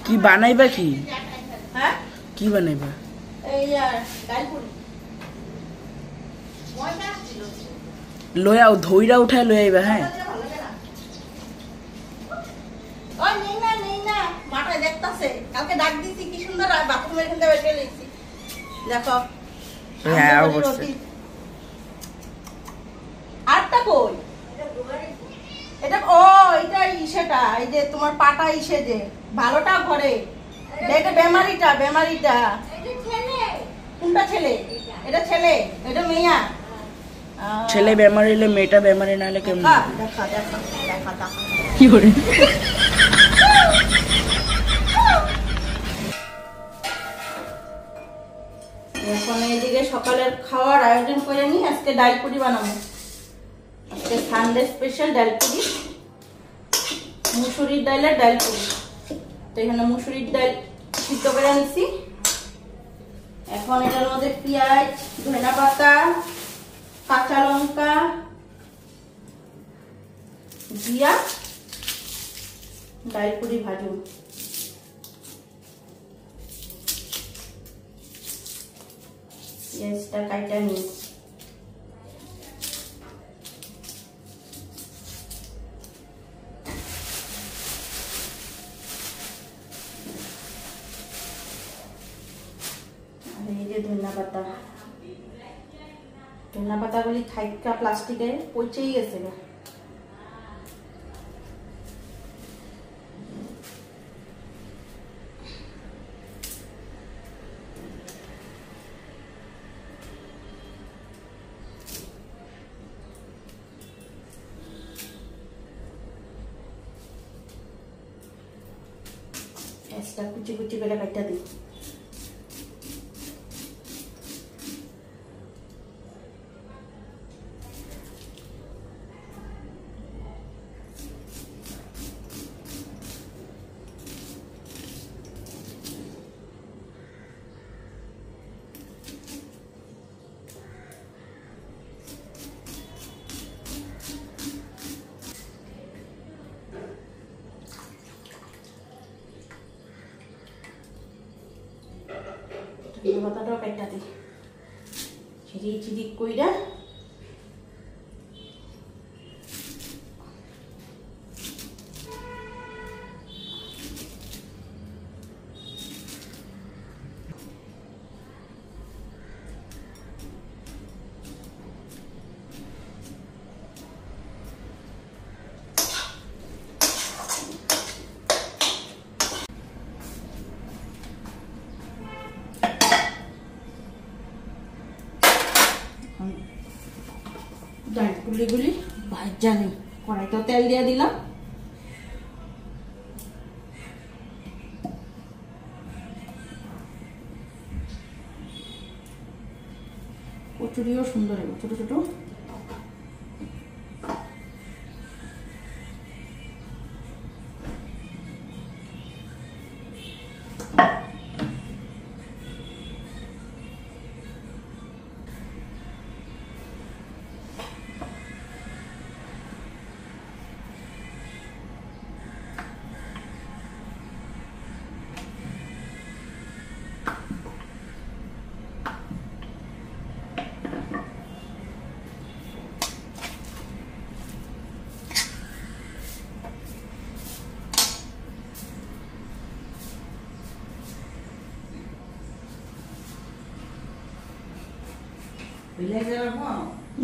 কি বানাইবা কি? হ্যাঁ কি বানাইবা? এই আর ডাল পুরি ময়দা ছিল লয়াও ধইরা উঠায় লই আইবা। হ্যাঁ ওই নেই না মাঠে দেখতাছে কালকে ডাক দিছি কি সুন্দর আর বাথরুমের এখানে বসে লইছি দেখো। হ্যাঁ অবশ্যই। আরটা কই? এটা ও এটা ইসেটা এই যে তোমার পাটা ইসে যে ভালোটা ঘরে এটা বেমারিটা এটা ছেলে। কোনটা ছেলে? এটা ছেলে এটা মেয়া। ছেলে বেমারি হলে মেয়েটা বেমারি না হলে কেমন? দেখা কি করে? এখন এইদিকে সকালের খাওয়ার আয়োজন করে নি। আজকে ডাল পুরি বানাবো। আজকে সানডে স্পেশাল ডাল পুরি, মুসুরির ডালের ডাল পুরি। তো এখানে মুসুরির ডাল সিদ্ধ করে নিচ্ছি। এখন এটার মধ্যে পেঁয়াজ, ধনিয়া পাতা, কাঁচা লঙ্কা দিয়া ডাল পুরি ভাজুন। পেঁয়াজটা কাটা নিই। ধনিয়া পাতাগুলি থাইকা প্লাস্টিকে পচেই গেছে। কুচি কুচি করে কাটা দিই। পাতাটাও কাটা দিই চিরিক চিরিক কইরা। ডাল পুরিগুলি ভাজা নেই, কড়াইতে তেল দিয়ে দিলাম। কচুরিও সুন্দর হবে ছোট ছোট।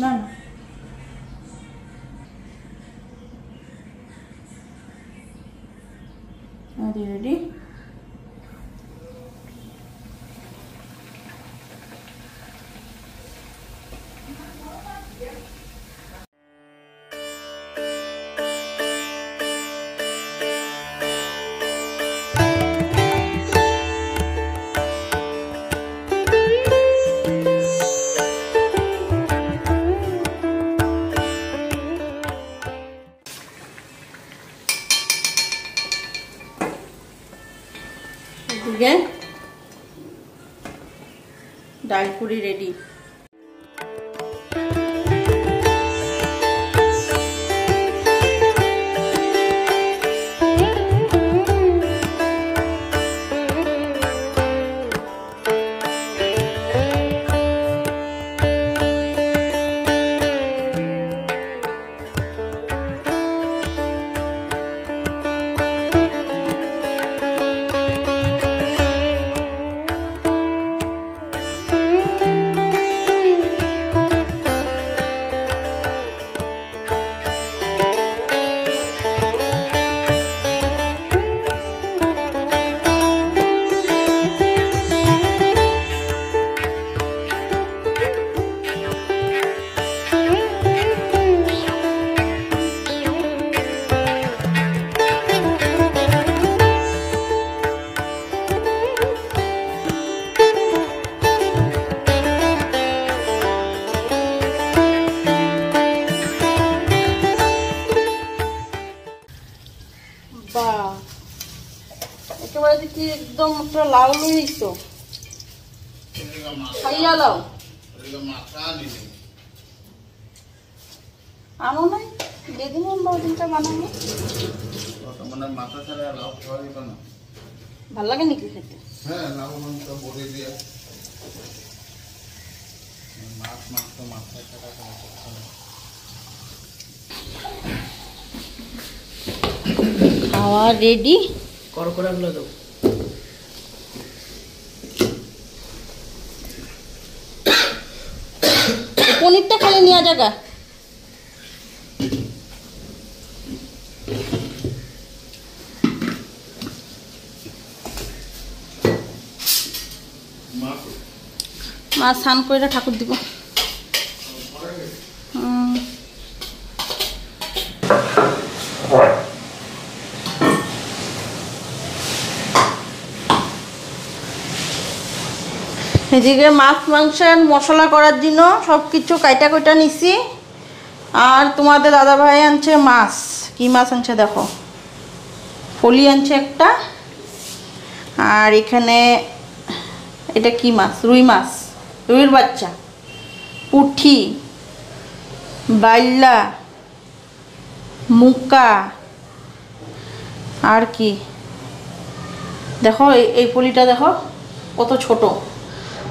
না রেডি। ডাল পুরি রেডি। একেবারে দেখি একদম একটা লাউ লইছো খাইয়া লাও আনো নাই যেদিন দিনটা বানাবো মাথা ছাড়া লাউ খাওয়া যেত না। ভাল লাগে নাকি খেতে? হ্যাঁ, লাউ মাংস বড়ি দিয়ে মাছ মাংস মাথা ছাড়া খাওয়া রেডি। করকরাগুলো দাও। পনিরটা খালি নিয়ে জায়গা মাছ স্নান করে ঠাকুর দিব। এদিকে মাছ মাংসের মশলা করার জন্য সব কিছু কাইটা কুইটা নিছি। আর তোমাদের দাদা ভাই আনছে মাছ। কি মাছ আনছে দেখো, ফলি আনছে একটা। আর এখানে এটা কি মাছ? রুই মাছ, রুইয়ের বাচ্চা, পুঁটি, বাইলা, মুকা, আর কি দেখো এই ফলিটা দেখো কত ছোট,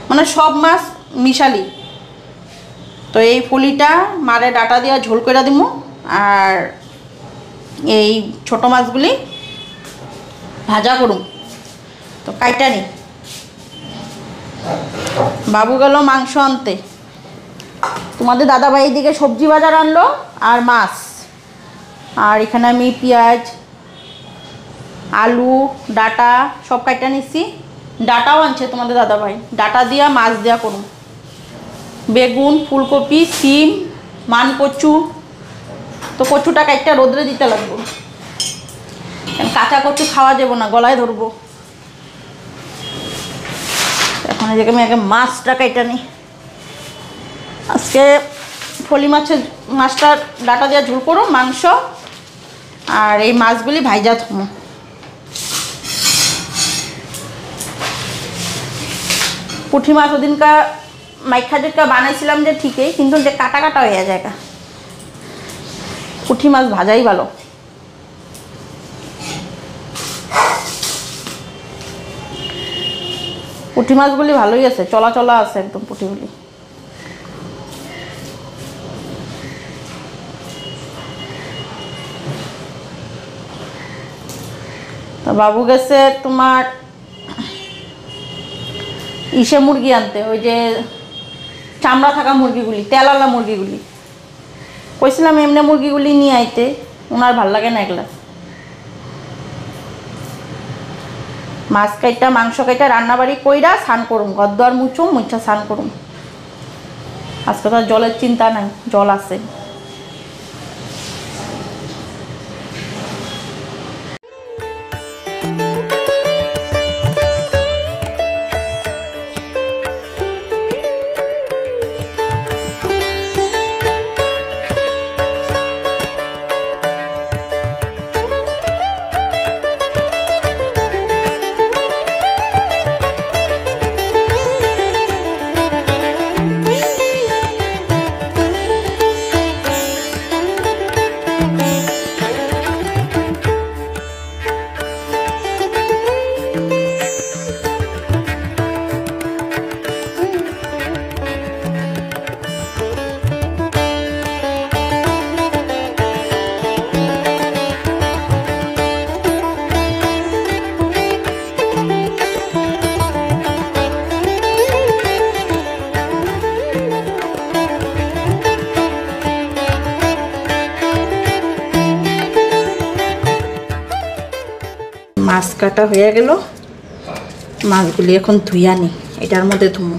মানে সব মাছ মিশালি। তো এই ফলিটা মারে ডাটা দিয়া ঝোল করে দিব। আর এই ছোট মাছগুলি ভাজা করুম। তো কাইটা নি বাবু গেল মাংস আনতে। তোমাদের দাদাভাই এদিকে সবজি বাজার আনলো আর মাছ। আর এখানে আমি পেঁয়াজ, আলু, ডাটা সব কাইটা নিছি। ডাটাও আনছে তোমাদের দাদাভাই, ডাটা দিয়া মাছ দিয়া করুন। বেগুন, ফুলকপি, সিম, মান কচু। তো কচুটা কাইটা রোদ্রে দিতে লাগবো, কাঁচা কচু খাওয়া যাবো না, গলায় ধরবো। এখন এই জায়গায় আমি আগে মাছটা কাইটা নিই। আজকে ফলি মাছটা ডাটা দিয়ে ঝোল করো, মাংস আর এই মাছগুলি ভাইজা থমো। পুঁটি মাছ ওদিনকা মাইখা যেটা বানাইছিলাম যে ঠিকই, কিন্তু যে কাটা কাটা হয়ে যায়। পুঁটি মাছ ভাজাই ভালো। পুঁটি মাছগুলি ভালোই আছে, চলা চলা আছে একদম পুঁটিগুলি। তো বাবু গেছে তোমার ইসে মুরগি আনতে, ওই যে চামড়া থাকা মুরগিগুলি, তেলালা মুরগিগুলি। কইছিলাম এমনি মুরগিগুলি নিয়ে আইতে, ওনার ভাল লাগে না এগুলা। মাছ কাইটা মাংস কাইটা রান্নাবাড়ি কইরা স্নান করুম, গদ্দার মুচুম, মুছা স্নান করুম। আজকে তো জলের চিন্তা নাই, জল আছে। মাছ কাটা হয়ে গেল, মাছগুলি এখন ধুইয়া নি, এটার মধ্যে ধুমো।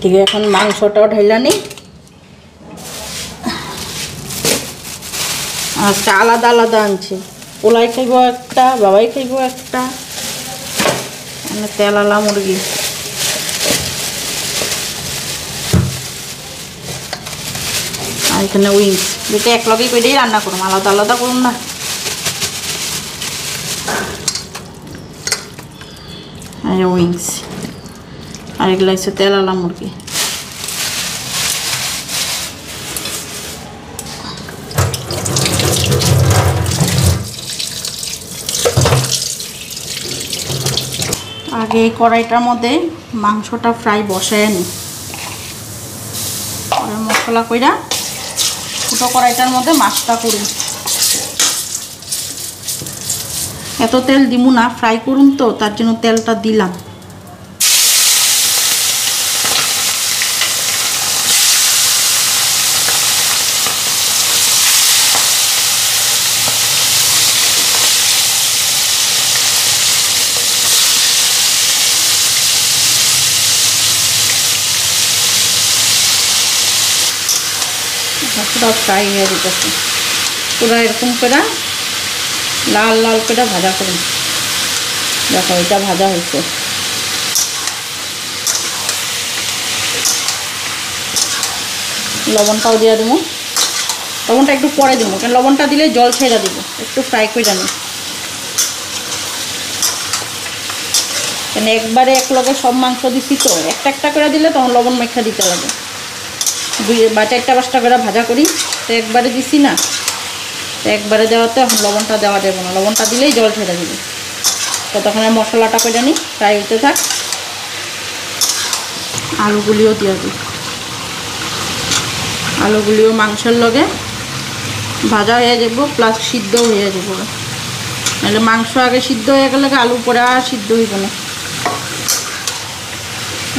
থেকে এখন মাংসটাও ঢেলা নিই। আচ্ছা, আলাদা আলাদা আনছি। পোলাই খাইব একটা, বাবাই খাইব একটা। মানে তেলালা মুরগি। আর এখানে উইংস, যেটা একলগেই পেটেই রান্না করুন, আলাদা আলাদা করুন না। আর উইংস, আর এগুলো হচ্ছে তেলালা মুরগি। আগে এই কড়াইটার মধ্যে মাংসটা ফ্রাই বসায় নিই, মশলা কইরা ছোটো কড়াইটার মধ্যে মাছটা করি। এত তেল দিমু না, ফ্রাই করুন তো, তার জন্য তেলটা দিলাম। পুরো ফ্রাই হয়ে যেতেছে, পুরো এরকম করে লাল লাল করে ভাজা করুন। দেখো এটা ভাজা হয়েছে। লবণটাও দিয়ে দেবো, লবণটা একটু পরে দেবো, কারণ লবণটা দিলে জল ছেড়ে দেবো। একটু ফ্রাই করে জানি, কেন একবারে এক লগে সব মাংস দিছি তো, একটা একটা করে দিলে তখন লবণ মেখা দিতে লাগে। 2 বা 4টা 5টা করে ভাজা করি, তো একবারে দিছি না, তো একবারে দেওয়াতে এখন লবণটা দেওয়া যাবে না। লবণটা দিলেই জল ছেড়ে দেবে। ততক্ষণ মশলাটা করে নিই, ফ্রাই হতে থাক। আলুগুলিও দিয়ে দিই, আলুগুলিও মাংসের লগে ভাজা হয়ে যাব, প্লাস সিদ্ধও হয়ে যাব। নাহলে মাংস আগে সিদ্ধ হয়ে গেলে আলু পরে আর সিদ্ধ হইব না।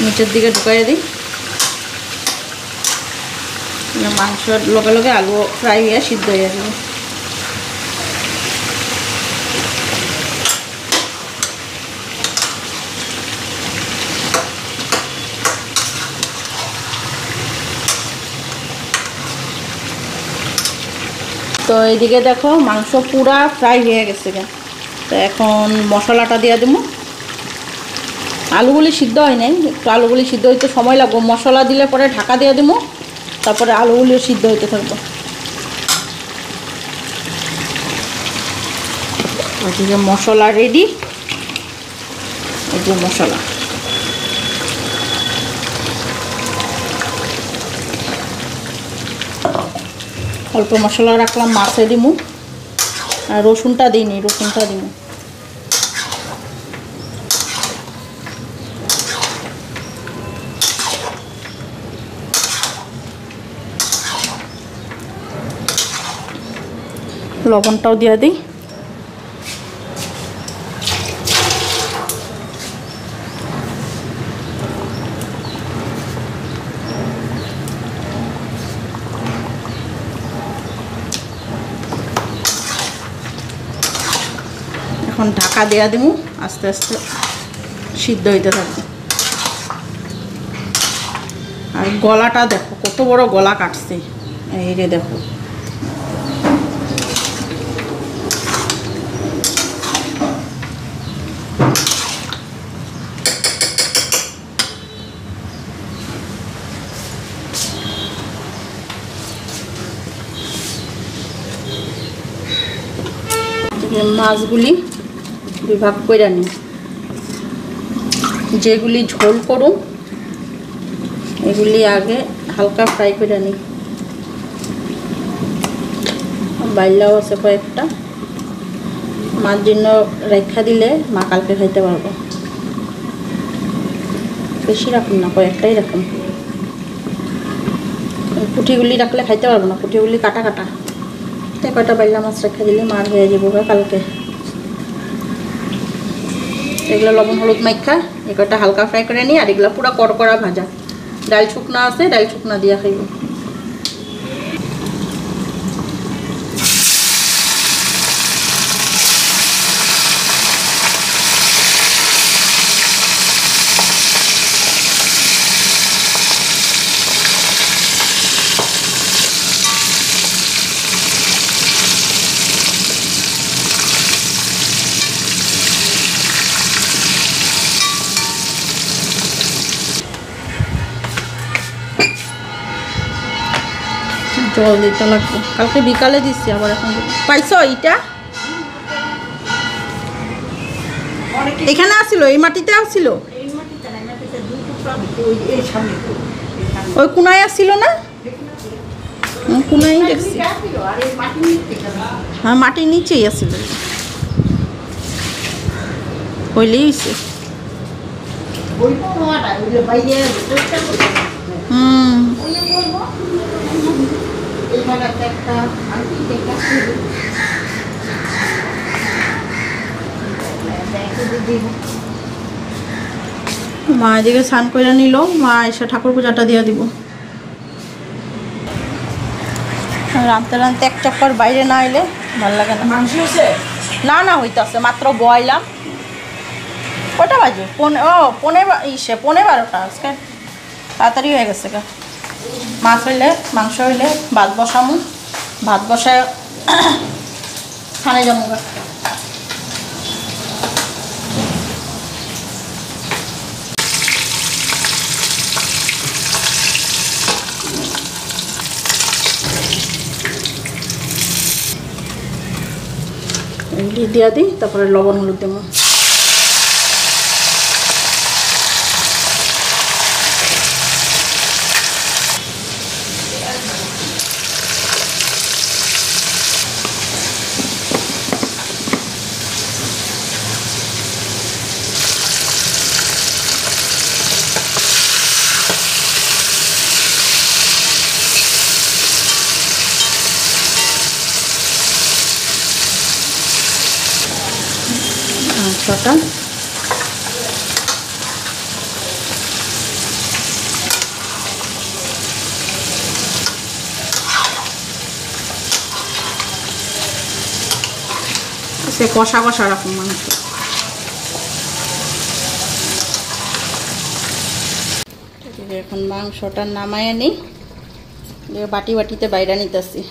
নিচের দিকে ঢুকাই দিই, মাংসের লগে লগে আলু ফ্রাই হয়ে সিদ্ধ হয়ে যাবে। তো এইদিকে দেখো মাংস পুরা ফ্রাই হয়ে গেছে। তো এখন মশলাটা দিয়ে দেবো। আলুগুলি সিদ্ধ হয় নাই, একটু আলুগুলি সিদ্ধ হইতে সময় লাগবে। মশলা দিলে পরে ঢাকা দিয়ে দেবো, তারপরে আলুগুলিও সিদ্ধ হইতে থাকবো। ওইদিকে মশলা রেডি, এই যে মশলা। অল্প মশলা রাখলাম, মাছে দিমু। আর রসুনটা দিইনি, রসুনটা দিমু। লবণটাও দিয়ে দিই। এখন ঢাকা দেয়া দেবো, আস্তে আস্তে সিদ্ধ হইতে থাকবে। আর গলাটা দেখো কত বড় গলা কাটছে, এই রে দেখো। মাছগুলি 2 ভাগ করে নিই। যেগুলি ঝোল করুন এগুলি আগে হালকা ফ্রাই করে নিই। বাইলাও আছে কয়েকটা, মাছ জন্য রেখা দিলে মা কালকে খাইতে পারবো। বেশি রাখুন না, কয়েকটাই রাখুন। পুঁটিগুলি রাখলে খাইতে পারবো না, পুঁটিগুলি কাটা কাটা। তাই কয়টা বাইলা মাছ রেখে দিলে মার হয়ে যাবো কালকে। এগুলো লবণ হলুদ মাইখা এই কয়টা হালকা ফ্রাই করে নিই। আর এগুলো পুরো কড়কড়া ভাজা। ডাল শুকনা আছে, ডাল শুকনা দিয়া খাইব। জল দিতে লাগবে, কালকে বিকালে দিচ্ছি আবার এখন পাইছো এইটা এখানে আসছিল, এই মাটিতে আসছিল, ওই কোনায় আসছিল না, কোনায় দেখছি, হ্যাঁ মাটির নিচেই আসছিল, হইলেই হয়েছে। মা এদিকে স্নান করে নিল, মা এসে ঠাকুর পূজাটা দিয়ে দিব। রাঁধতে রাঁধতে এক চক্কর বাইরে না এলে ভালো লাগে না। মাংস হয়েছে? না হইতাছে, মাত্র বয়লাম। কটা বাজে? পৌনে 12টা, আজকে তাড়াতাড়ি হয়ে গেছে গা। মাছ হইলে, মাংস হইলে ভাত বসামু, ভাত বসায় খানে যাবো গা। এগুলি দিয়া দিই, তারপরে লবণ হলুদ দেবো। মাংসটা সে কষা কষা রাখুন মাংস। এখন মাংসটা নামায় নিই, বাটিতে বাইরে নিতেছি।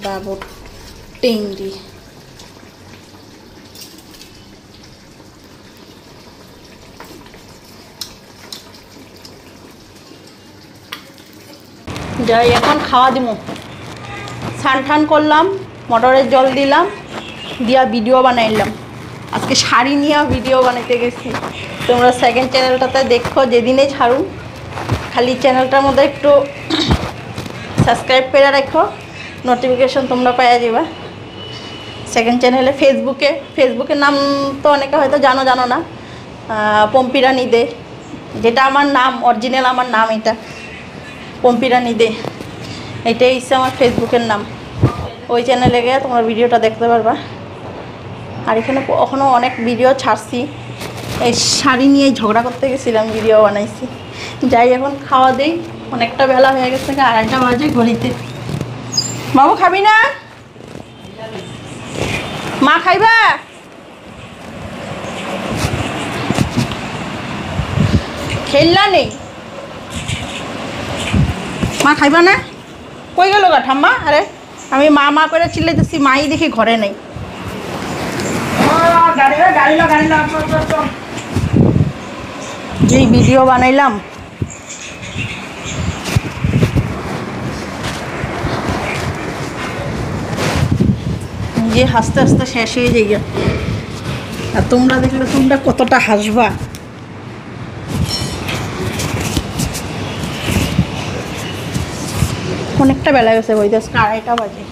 ডাবর টেংরি যাই, এখন খাওয়া দিব। স্নান টান করলাম, মোটরের জল দিলাম, দিয়া ভিডিও বানাইলাম। আজকে শাড়ি নিয়ে ভিডিও বানাইতে গেছি। তোমরা সেকেন্ড চ্যানেলটাতে দেখো, যেদিনে ছাড়ুন খালি চ্যানেলটার মধ্যে একটু সাবস্ক্রাইব করে রাখো, নোটিফিকেশন তোমরা পাইয়া যাবা। সেকেন্ড চ্যানেলে ফেসবুকের নাম তো অনেকে হয়তো জানো না, পম্পি রানী দে, যেটা আমার নাম, অরিজিনাল আমার নাম এটা পম্পি রানী দে, এটাই হচ্ছে আমার ফেসবুকের নাম। ওই চ্যানেলে গিয়ে তোমরা ভিডিওটা দেখতে পারবা। আর এখানে এখনও অনেক ভিডিও ছাড়ছি। এই শাড়ি নিয়ে ঝগড়া করতে গেছিলাম, ভিডিও বানাইছি। যাই, এখন খাওয়া দিই, অনেকটা বেলা হয়ে গেছে, 2:30 বাজে ঘড়িতে। বাবু খাবি না? মা খাইবা? খেললা নেই, মা খাইবা না? কই গেল গা ঠাম্মা? আরে আমি মা করে চিল্লাইতেছি, মাই দেখি ঘরে নেই। যেই ভিডিও বানাইলাম, যে হাসতে হাসতে শেষ হয়ে যাই। আর তোমরা দেখলে তোমরা কতটা হাসবা। অনেকটা বেলা গেছে, বই 2:30 বাজে।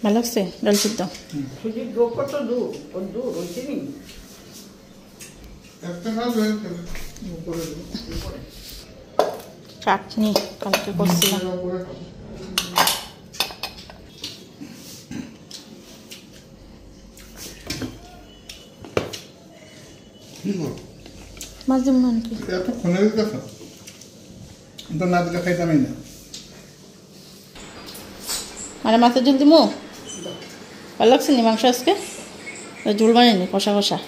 ভালো লাগছে ডাল সিদ্ধ? চাটনি কালকে করছিলাম। মাছ দিব না কি এতক্ষণে দিতেছ তো না দিলে খাইতামই না। মানে মাছের ঝোল দিমু ভালো লাগছে নি মাংস আজকে ঝোল বানাইনি কষা কষা